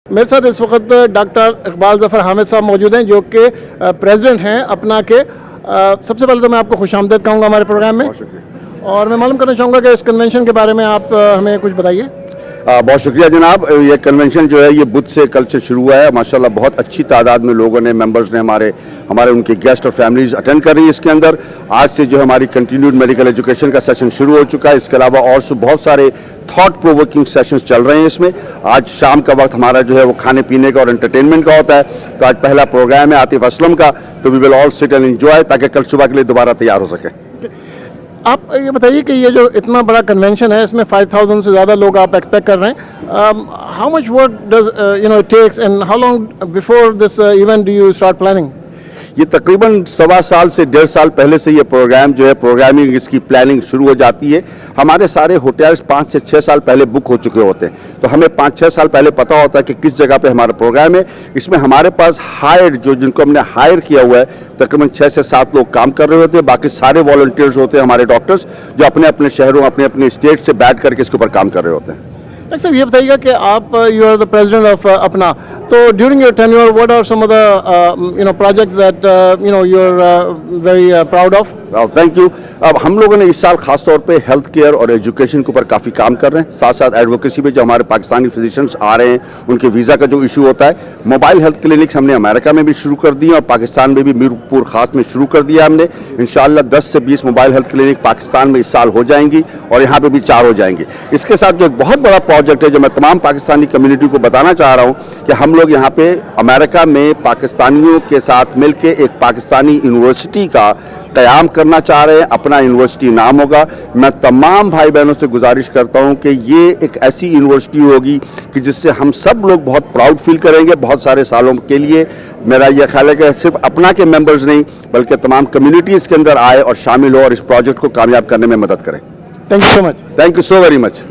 میرے ساتھ اس وقت ڈاکٹر اقبال ظفر حامد صاحب موجود ہیں جو کہ پریزیڈنٹ ہیں اپنا کے. سب سے پہلے تو میں آپ کو خوش آمدید کہوں گا ہمارے پروگرام میں, اور میں معلوم کرنا چاہوں گا کہ اس کنونشن کے بارے میں آپ ہمیں کچھ بتائیے. بہت شکریہ جناب. یہ کنونشن جو ہے یہ بدھ سے کل سے شروع ہوا ہے. ماشاءاللہ بہت اچھی تعداد میں لوگوں نے, ممبرز نے ہمارے ان کے گیسٹ اور فیملیز اٹینڈ کر رہی ہیں. اس کے اندر آج سے جو ہماری کنٹینیوڈ میڈیکل ایجوکیشن کا سیشن شروع ہو چکا ہے. اس کے علاوہ اور بہت سارے تھاٹ پرووکنگ سیشنز چل رہے ہیں. اس میں آج شام کا وقت ہمارا جو ہے وہ کھانے پینے کا اور انٹرٹینمنٹ کا ہوتا ہے. تو آج پہلا پروگرام ہے عاطف اسلم کا, تو وی ول آل سٹ اینڈ انجوائے تاکہ کل صبح کے لیے دوبارہ تیار ہو سکے. آپ یہ بتائیے کہ یہ جو اتنا بڑا کنونشن ہے اس میں 5000 سے زیادہ لوگ آپ ایکسپیکٹ کر رہے ہیں. How much work does it takes and how long before this event do you start planning? یہ تقریباً 1.25 سال سے 1.5 سال پہلے سے یہ پروگرام جو ہے پروگرامنگ اس کی پلاننگ شروع ہو جاتی ہے. ہمارے سارے ہوٹلز 5 سے 6 سال پہلے بک ہو چکے ہوتے ہیں, تو ہمیں 5-6 سال پہلے پتہ ہوتا ہے کہ کس جگہ پہ ہمارا پروگرام ہے. اس میں ہمارے پاس ہائر جن کو ہم نے ہائر کیا ہوا ہے تقریباً 6 سے 7 لوگ کام کر رہے ہوتے ہیں. باقی سارے والنٹیئرز ہوتے ہیں ہمارے ڈاکٹرز جو اپنے اپنے شہروں اپنے اسٹیٹ سے بیٹھ کر کے اس کے اوپر کام کر رہے ہوتے ہیں. ڈاکٹر صاحب یہ بتائیے گا کہ آپ you are the president of اپنا, تو during your tenure what are some of the projects that you are very proud of? Thank you. اب ہم لوگوں نے اس سال خاص طور پہ ہیلتھ کیئر اور ایجوکیشن کے اوپر کافی کام کر رہے ہیں. ساتھ ساتھ ایڈوکیسی میں جو ہمارے پاکستانی فزیشنز آ رہے ہیں ان کے ویزا کا جو ایشو ہوتا ہے. موبائل ہیلتھ کلینکس ہم نے امریکہ میں بھی شروع کر دی ہیں اور پاکستان میں بھی میرپور خاص میں شروع کر دیا ہم نے. انشاءاللہ 10 سے 20 موبائل ہیلتھ کلینک پاکستان میں اس سال ہو جائیں گی اور یہاں پہ بھی 4 ہو جائیں گی. اس کے ساتھ جو ایک بہت بڑا پروجیکٹ ہے جو میں تمام پاکستانی کمیونٹی کو بتانا چاہ رہا ہوں کہ ہم لوگ یہاں پہ امریکہ میں پاکستانیوں کے ساتھ مل کے ایک پاکستانی یونیورسٹی کا قیام کرنا چاہ رہے ہیں. اپنا یونیورسٹی نام ہوگا. میں تمام بھائی بہنوں سے گزارش کرتا ہوں کہ یہ ایک ایسی یونیورسٹی ہوگی کہ جس سے ہم سب لوگ بہت پراؤڈ فیل کریں گے بہت سارے سالوں کے لیے. میرا یہ خیال ہے کہ صرف اپنا کے ممبرز نہیں بلکہ تمام کمیونٹیز کے اندر آئے اور شامل ہو اور اس پروجیکٹ کو کامیاب کرنے میں مدد کریں. Thank you so much. Thank you so very much.